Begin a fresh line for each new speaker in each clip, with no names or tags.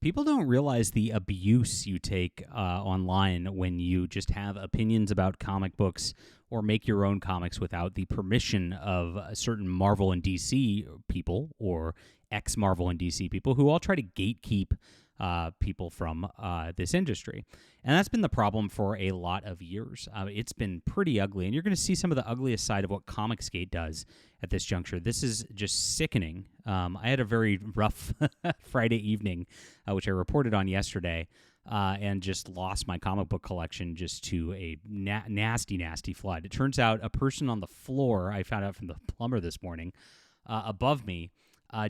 People don't realize the abuse you take online when you just have opinions about comic books or make your own comics without the permission of certain Marvel and DC people or ex-Marvel and DC people who all try to gatekeep people from this industry. And that's been the problem for a lot of years. It's been pretty ugly, and you're going to see some of the ugliest side of what ComicsGate does at this juncture. This is just sickening. I had a very rough Friday evening, which I reported on yesterday, and just lost my comic book collection just to a nasty, nasty flood. It turns out a person on the floor, I found out from the plumber this morning, above me,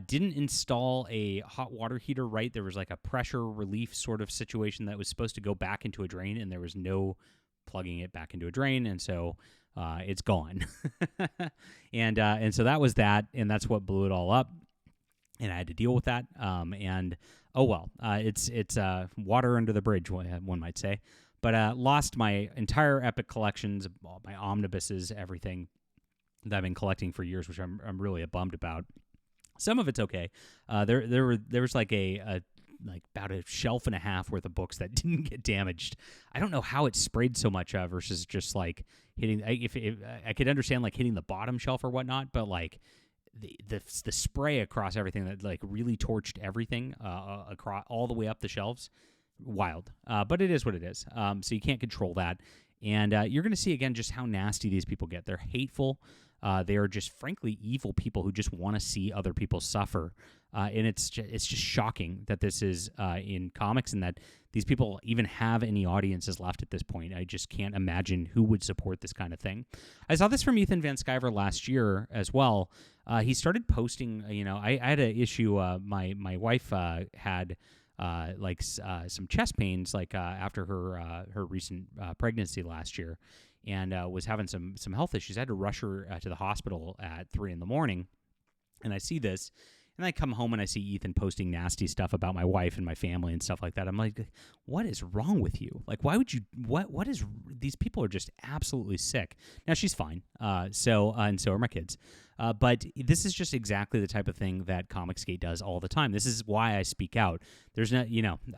didn't install a hot water heater right. There was like a pressure relief sort of situation that was supposed to go back into a drain, and there was no plugging it back into a drain, and so it's gone. and so that was that, and that's what blew it all up, and I had to deal with that. And oh well, it's water under the bridge, one might say. But lost my entire Epic collections, all my omnibuses, everything that I've been collecting for years, which I'm really bummed about. Some of it's okay. There was like like about a shelf and a half worth of books that didn't get damaged. I don't know how it sprayed so much versus just like hitting. If I could understand like hitting the bottom shelf or whatnot, but like the spray across everything that like really torched everything across all the way up the shelves. Wild, but it is what it is. So you can't control that, and you're going to see again just how nasty these people get. They're hateful. They are just frankly evil people who just want to see other people suffer, and it's just shocking that this is in comics and that these people even have any audiences left at this point. I just can't imagine who would support this kind of thing. I saw this from Ethan Van Sciver last year as well. He started posting. I had an issue. My wife had. Some chest pains after her recent pregnancy last year, and was having some health issues. I had to rush her to the hospital at 3 a.m, and I see this, and I come home and I see Ethan posting nasty stuff about my wife and my family and stuff like that. I'm like, what is wrong with you? Like, why would you? What is? These people are just absolutely sick. Now she's fine. And so are my kids. But this is just exactly the type of thing that ComicsGate does all the time. This is why I speak out. There's not,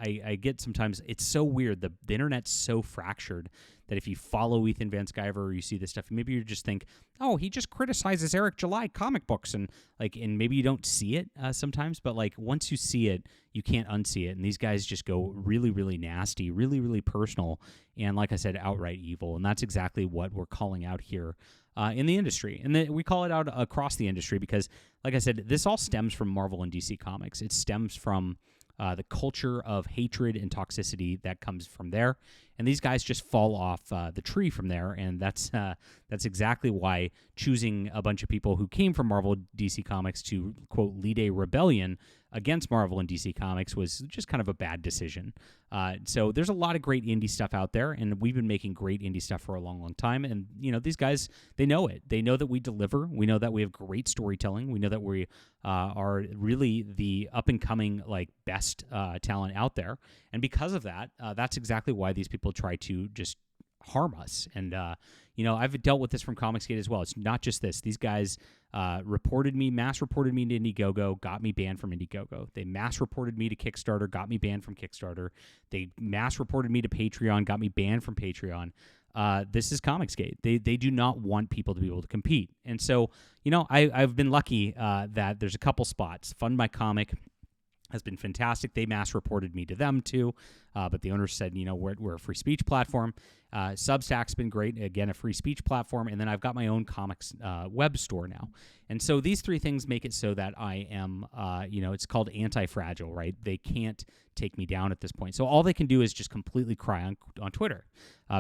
I get sometimes, it's so weird. The internet's so fractured that if you follow Ethan Van Sciver or you see this stuff, maybe you just think, oh, he just criticizes Eric July comic books. And maybe you don't see it sometimes, but like once you see it, you can't unsee it. And these guys just go really, really nasty, really, really personal. And like I said, outright evil. And that's exactly what we're calling out here. In the industry. And we call it out across the industry because, like I said, this all stems from Marvel and DC Comics. It stems from the culture of hatred and toxicity that comes from there. And these guys just fall off the tree from there. And that's exactly why choosing a bunch of people who came from Marvel DC Comics to, quote, lead a rebellion against Marvel and DC Comics was just kind of a bad decision. So there's a lot of great indie stuff out there, and we've been making great indie stuff for a long, long time. And, these guys, they know it. They know that we deliver. We know that we have great storytelling. We know that we are really the up-and-coming, best talent out there. And because of that, that's exactly why these people try to just harm us. And, I've dealt with this from ComicsGate as well. It's not just this. These guys mass reported me to Indiegogo, got me banned from Indiegogo. They mass reported me to Kickstarter, got me banned from Kickstarter. They mass reported me to Patreon, got me banned from Patreon. This is ComicsGate. They do not want people to be able to compete. And so, I've been lucky that there's a couple spots. Fund My Comic has been fantastic. They mass reported me to them too, but the owner said, we're a free speech platform. Substack's been great, again, a free speech platform, and then I've got my own comics web store now. And so these three things make it so that I am, it's called anti-fragile, right? They can't take me down at this point. So all they can do is just completely cry on Twitter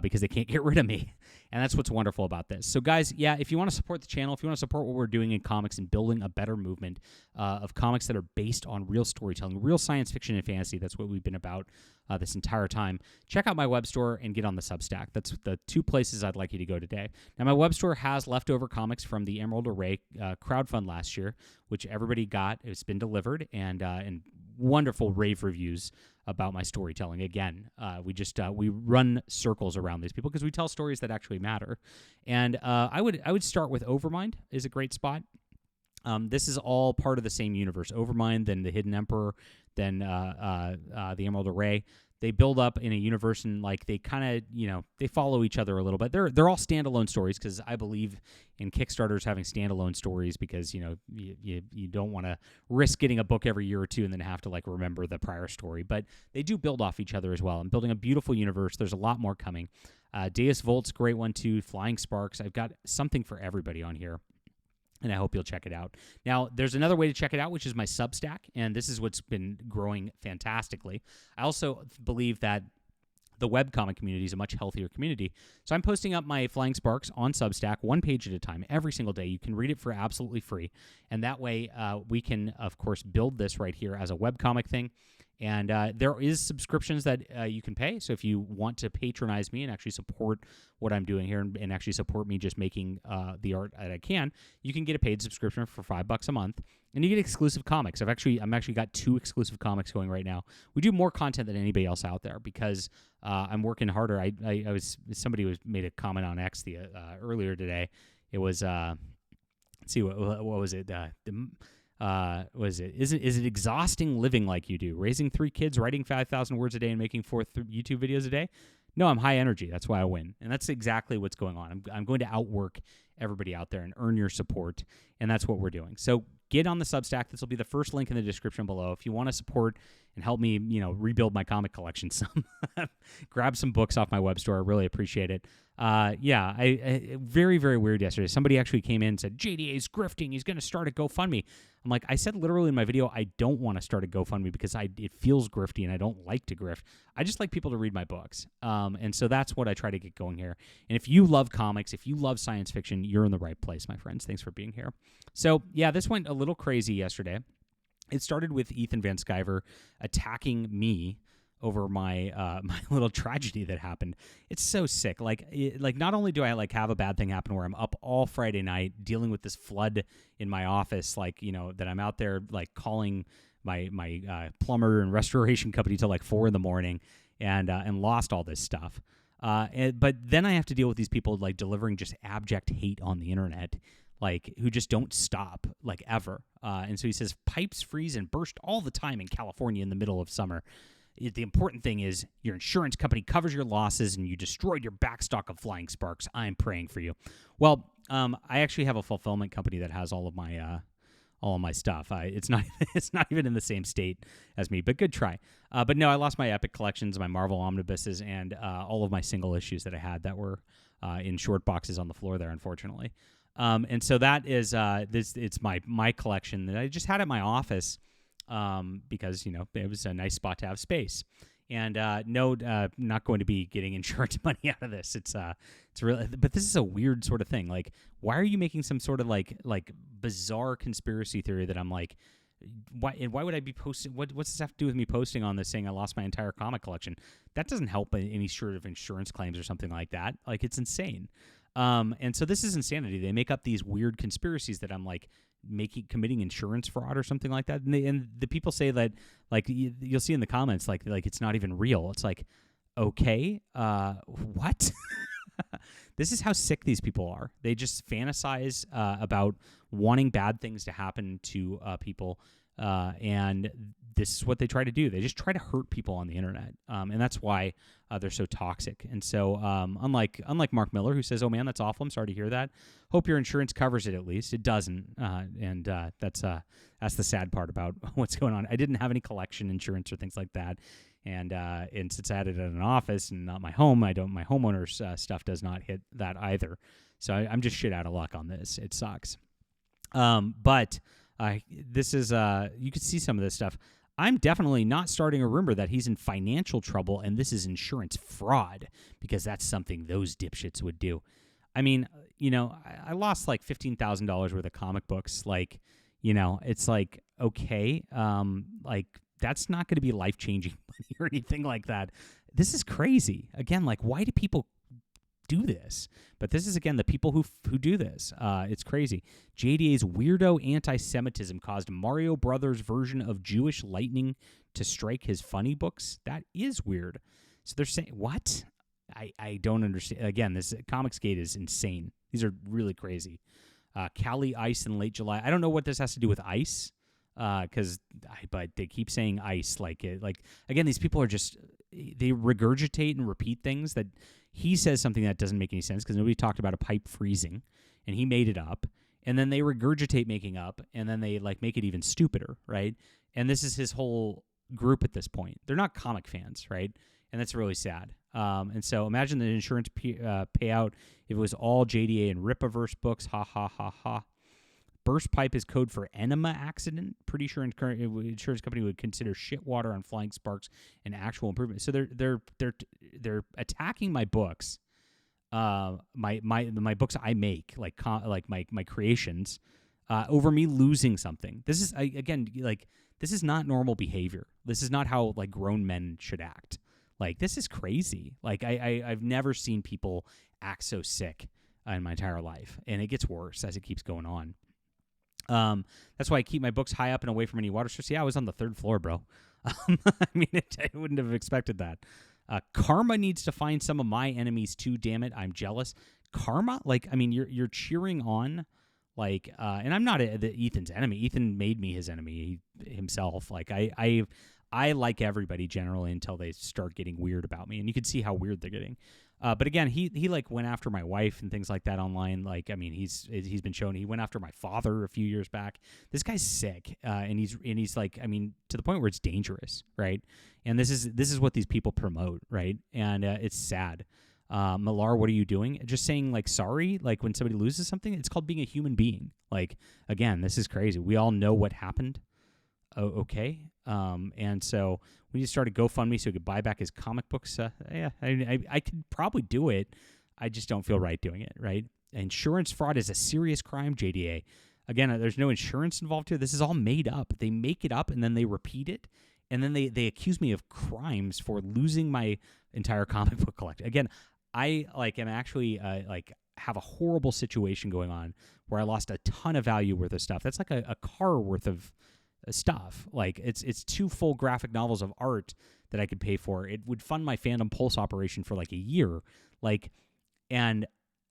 because they can't get rid of me. And that's what's wonderful about this. So guys, yeah, if you want to support the channel, if you want to support what we're doing in comics and building a better movement of comics that are based on real storytelling, real science fiction and fantasy, that's what we've been about this entire time, check out my web store and get on the Substack. That's the two places I'd like you to go today. Now, my web store has leftover comics from the Emerald Array crowdfund last year, which everybody got. It's been delivered, and wonderful rave reviews about my storytelling. Again, we run circles around these people because we tell stories that actually matter. And I would start with Overmind is a great spot. This is all part of the same universe. Overmind, then the Hidden Emperor, then the Emerald Array. They build up in a universe, and like they kind of, they follow each other a little bit. They're all standalone stories because I believe in Kickstarters having standalone stories because you don't want to risk getting a book every year or two and then have to like remember the prior story. But they do build off each other as well. I'm building a beautiful universe. There's a lot more coming. Deus Volt's great one too. Flying Sparks. I've got something for everybody on here, and I hope you'll check it out. Now, there's another way to check it out, which is my Substack, and this is what's been growing fantastically. I also believe that the webcomic community is a much healthier community. So I'm posting up my Flying Sparks on Substack, one page at a time, every single day. You can read it for absolutely free, and that way we can, of course, build this right here as a webcomic thing. And there is subscriptions that you can pay. So if you want to patronize me and actually support what I'm doing here and actually support me just making the art that I can, you can get a paid subscription for $5 a month, and you get exclusive comics. I'm actually got 2 exclusive comics going right now. We do more content than anybody else out there because I'm working harder. Somebody made a comment on X earlier today. It was let's see what was it? Was it? Is it exhausting living like you do? Raising 3 kids, writing 5,000 words a day, and making 4 YouTube videos a day? No, I'm high energy. That's why I win. And that's exactly what's going on. I'm going to outwork everybody out there and earn your support, and that's what we're doing. So get on the Substack. This will be the first link in the description below. If you want to support and help me, rebuild my comic collection some, grab some books off my web store. I really appreciate it. I very, very weird yesterday. Somebody actually came in and said, JDA's grifting. He's going to start a GoFundMe. I'm like, I said literally in my video, I don't want to start a GoFundMe because it feels grifty and I don't like to grift. I just like people to read my books. And so that's what I try to get going here. And if you love comics, if you love science fiction, you're in the right place, my friends. Thanks for being here. So yeah, this went a little crazy yesterday. It started with Ethan Van Sciver attacking me over my my little tragedy that happened. It's so sick. Like not only do I have a bad thing happen where I'm up all Friday night dealing with this flood in my office, that I'm out there calling my plumber and restoration company till 4 a.m. and lost all this stuff. But then I have to deal with these people delivering just abject hate on the internet, who just don't stop ever. And so he says pipes freeze and burst all the time in California in the middle of summer. The important thing is your insurance company covers your losses and you destroyed your backstock of Flying Sparks. I'm praying for you. Well, I actually have a fulfillment company that has all of my stuff. It's not even in the same state as me, but good try. But no, I lost my Epic collections, my Marvel omnibuses, and all of my single issues that I had that were in short boxes on the floor there, unfortunately. And so that is it's my collection that I just had at my office. Because it was a nice spot to have space, and not going to be getting insurance money out of this. It's really, but this is a weird sort of thing. Why are you making some sort of bizarre conspiracy theory that I'm why would I be posting? What's this have to do with me posting on this saying I lost my entire comic collection? That doesn't help any sort of insurance claims or something like that. It's insane. And so this is insanity. They make up these weird conspiracies that I'm committing insurance fraud or something like that. And the people say that you'll see in the comments, it's not even real. It's okay, what? This is how sick these people are. They just fantasize about wanting bad things to happen to people. And this is what they try to do. They just try to hurt people on the internet. And that's why they're so toxic. And so unlike Mark Miller, who says, oh, man, that's awful. I'm sorry to hear that. Hope your insurance covers it at least. It doesn't. And that's the sad part about what's going on. I didn't have any collection insurance or things like that. And since I had it at an office and not my home, my homeowner's stuff does not hit that either. So I'm just shit out of luck on this. It sucks. But this is you can see some of this stuff. I'm definitely not starting a rumor that he's in financial trouble and this is insurance fraud, because that's something those dipshits would do. I mean, I lost $15,000 worth of comic books. It's okay. That's not going to be life-changing money or anything like that. This is crazy. Again, why do people do this? But this is, again, the people who do this. It's crazy. JDA's weirdo anti-Semitism caused Mario Brothers' version of Jewish lightning to strike his funny books. That is weird. So they're saying, what? I don't understand. Again, this ComicsGate is insane. These are really crazy. Cali ice in late July. I don't know what this has to do with ice, but they keep saying ice like it. Like again, these people are just they regurgitate and repeat things that he says something that doesn't make any sense because nobody talked about a pipe freezing, and he made it up. And then they regurgitate making up, and then they like make it even stupider, right? And this is his whole group at this point. They're not comic fans, right? And that's really sad. And so imagine the insurance payout if it was all JDA and Rippaverse books. Ha, ha, ha, ha. Burst pipe is code for enema accident. Pretty sure insurance company would consider shit water on flying sparks an actual improvement. So they're attacking my books. My books I make, like my creations, over me losing something. This is again, like, this is not normal behavior. This is not how like grown men should act. Like, this is crazy. Like I've never seen people act so sick in my entire life, and it gets worse as it keeps going on. That's why I keep my books high up and away from any water source. Yeah, I was on the 3rd floor, bro. I mean, I wouldn't have expected that. Karma needs to find some of my enemies too. Damn it, I'm jealous. Karma, like, I mean, you're cheering on, like, and I'm not Ethan's enemy. Ethan made me his enemy himself. Like, I like everybody generally until they start getting weird about me, and you can see how weird they're getting. But again, he like went after my wife and things like that online. Like, I mean, he's been shown he went after my father a few years back. This guy's sick, and he's like, I mean, to the point where it's dangerous, right? And this is what these people promote, right? And it's sad. Millar, what are you doing? Just saying like sorry, like when somebody loses something. It's called being a human being. Like, again, this is crazy. We all know what happened. Oh, okay. And so we just started GoFundMe so we could buy back his comic books. Yeah, I could probably do it. I just don't feel right doing it, right? Insurance fraud is a serious crime, JDA. Again, there's no insurance involved here. This is all made up. They make it up and then they repeat it. And then they accuse me of crimes for losing my entire comic book collection. Again, I am actually have a horrible situation going on where I lost a ton of value worth of stuff. That's like a car worth of stuff. Like, it's 2 full graphic novels of art that I could pay for. It would fund my Phantom Pulse operation for like a year. And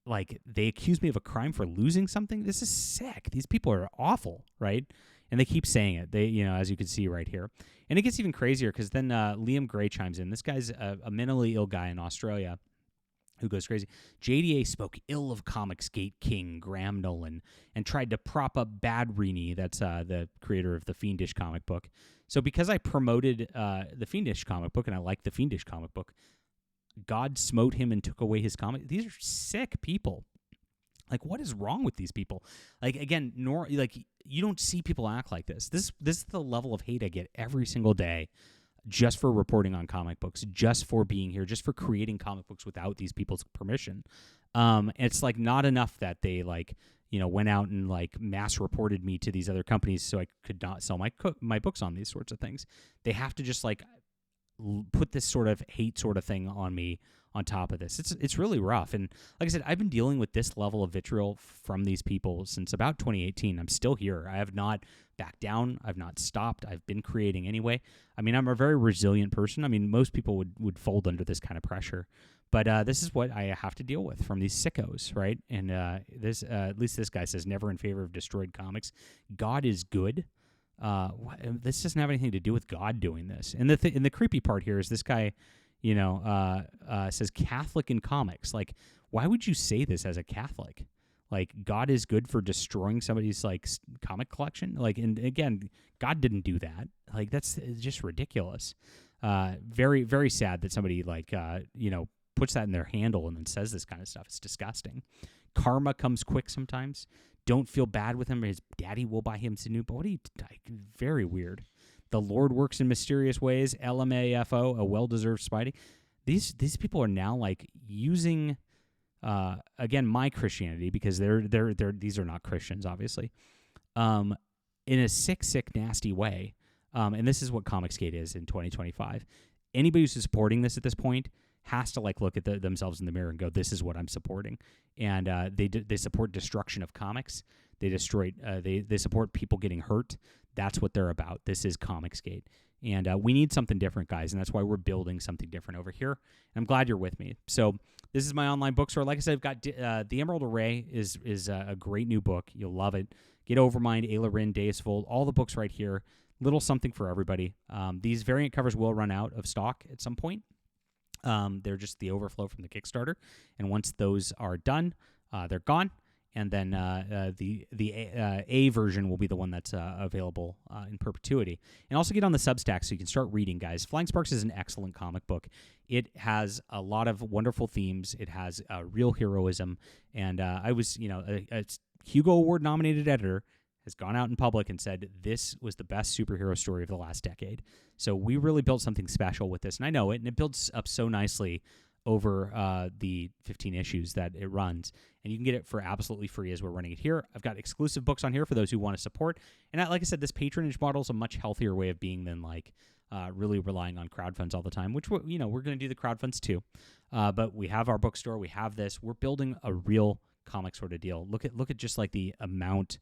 they accuse me of a crime for losing something. This is sick. These people are awful, right? And they keep saying it. They, as you can see right here. And it gets even crazier because then Liam Gray chimes in. This guy's a mentally ill guy in Australia who goes crazy. JDA spoke ill of ComicsGate king Graham Nolan and tried to prop up Bad Rini, that's the creator of the Fiendish comic book. So because I promoted the Fiendish comic book and I like the Fiendish comic book, God smote him and took away his comic. These are sick people. Like, what is wrong with these people? Like, again, you don't see people act like this. This is the level of hate I get every single day, just for reporting on comic books, just for being here, just for creating comic books without these people's permission. It's like not enough that they went out and like mass reported me to these other companies so I could not sell my books on these sorts of things. They have to just like put this sort of hate sort of thing on me on top of this. It's really rough. And like I said, I've been dealing with this level of vitriol from these people since about 2018. I'm still here. I have not backed down. I've not stopped. I've been creating anyway. I mean, I'm a very resilient person. I mean, most people would fold under this kind of pressure. But this is what I have to deal with from these sickos, right? And this at least this guy says, never in favor of destroyed comics. God is good. This doesn't have anything to do with God doing this. And the creepy part here is this guy, says Catholic in comics. Like, why would you say this as a Catholic? Like, God is good for destroying somebody's like comic collection. Like, and again, God didn't do that. Like, that's just ridiculous. Very, very sad that somebody puts that in their handle and then says this kind of stuff. It's disgusting. Karma comes quick sometimes. Don't feel bad with him. His daddy will buy him some new. But what are you? Very weird. The Lord works in mysterious ways. LMAFO, a well-deserved Spidey. These people are now like using again my Christianity, because they're these are not Christians, obviously, in a sick, nasty way. And this is what ComicsGate is in 2025. Anybody who's supporting this at this point has to like look at themselves in the mirror and go, "This is what I'm supporting." And they support destruction of comics. They support people getting hurt. That's what they're about. This is ComicsGate. And we need something different, guys, and that's why we're building something different over here. And I'm glad you're with me. So this is my online bookstore. Like I said, I've got The Emerald Array is a great new book. You'll love it. Get Overmind, Ayla Rin, Deus Vult, all the books right here. Little something for everybody. These variant covers will run out of stock at some point. They're just the overflow from the Kickstarter. And once those are done, they're gone. And then the A version will be the one that's available in perpetuity. And also get on the Substack so you can start reading, guys. Flying Sparks is an excellent comic book. It has a lot of wonderful themes. It has real heroism. And I was, a Hugo Award-nominated editor has gone out in public and said this was the best superhero story of the last decade. So we really built something special with this. And I know it, and it builds up so nicely over the 15 issues that it runs. And you can get it for absolutely free as we're running it here. I've got exclusive books on here for those who want to support. And like I said, this patronage model is a much healthier way of being than really relying on crowdfunds all the time, which we're going to do the crowdfunds too. But we have our bookstore. We have this. We're building a real comic sort of deal. Look at just like the amount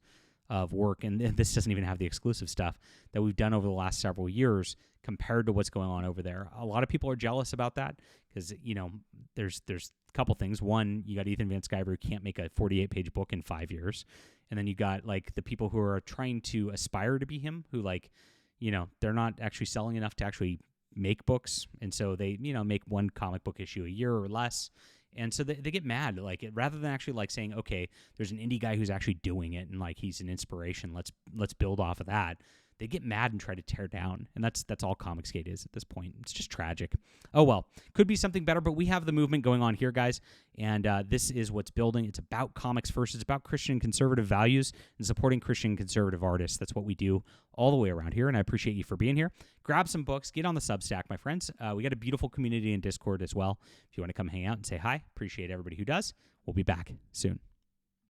of work, and this doesn't even have the exclusive stuff that we've done over the last several years compared to what's going on over there. A lot of people are jealous about that because, there's a couple things. One, you got Ethan Van Sciver who can't make a 48-page book in 5 years. And then you got, the people who are trying to aspire to be him who, they're not actually selling enough to actually make books. And so they, make one comic book issue a year or less. And so they get mad, rather than actually saying, okay, there's an indie guy who's actually doing it and he's an inspiration. Let's build off of that. They get mad and try to tear down, and that's all ComicsGate is at this point. It's just tragic. Oh well, could be something better, but we have the movement going on here, guys, and this is what's building. It's about comics first. It's about Christian conservative values and supporting Christian conservative artists. That's what we do all the way around here, and I appreciate you for being here. Grab some books. Get on the Substack, my friends. We got a beautiful community in Discord as well. If you want to come hang out and say hi, appreciate everybody who does. We'll be back soon.